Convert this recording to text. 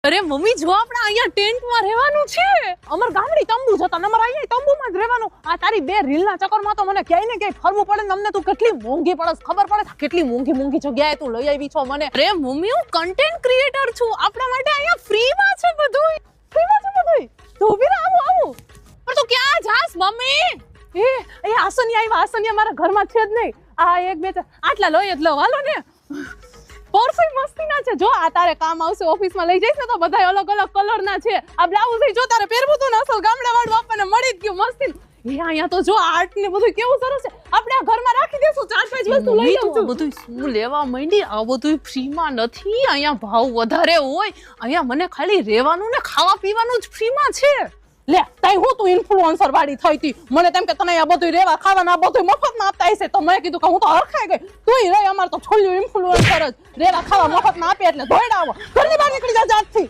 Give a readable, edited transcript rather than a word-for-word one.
અરે મમ્મી જો આપણે અહીંયા ટેન્ટમાં રહેવાનું છે. અમાર ગામડી તંબુ છે તને અમાર અહીંયા તંબુમાં જ રહેવાનું. આ તારી બે રીલના ચક્કરમાં તો મને ક્યાંય ને ક્યાંય ફરવું પડે ને. અમને તું કેટલી મોંઘી પડે ખબર પડે કેટલી મોંઘી મોંઘી જગ્યાએ તું લઈ આવી છો મને. અરે મમ્મી હું કન્ટેન્ટ ક્રિએટર છું. આપણા માટે અહીંયા ફ્રીમાં છે બધું. ફ્રીમાં છે બધું. તો ઉભી રહે આવું. પણ તું ક્યાં જાસ મમ્મી? એ આસનિયા મારા ઘરમાં છે જ નહીં. આ એક બે આટલા લોય જ લો હાલો ને. પરફેક્ટ મસ્તીના છે. જો આ તારે કામ આવશે ઓફિસમાં લઈ જઈશ ને તો બધા અલગ અલગ કલરના છે. આ બ્લાઉઝ જો તારે પહેરવું તો ને અસલ ગામડાવાળું આપણને મળી જ ગયું મસ્તી. અહીંયા તો જો આર્ટ ને બધું કેવું સરસ છે. આપણે આ ઘરમાં રાખી દેશું 4-5 વસ્તુ લઈ આવશું. બધું શું લેવા માંડી? આ બધું ફ્રીમાં નથી. અહીંયા ભાવ વધારે હોય. અહીંયા મને ખાલી રહેવાનું ને ખાવા પીવાનું જ ફ્રીમાં છે. લે તઈ હું તું ઇન્ફ્લુએન્સર વાળી થઈ હતી. મને તેમ કે તને આ બધું રેવા ખાવાના બધું મફતમાં આપતા હશે તો મેં કીધું કે હું તો હરખાઈ ગઈ. તુંય રે અમાર તો છોલ્યું ઇન્ફ્લુએન્સર જ રેવા ખાવા મફતમાં આપે એટલે દોડાવો. ઘરની બહાર નીકળી જા જાતથી.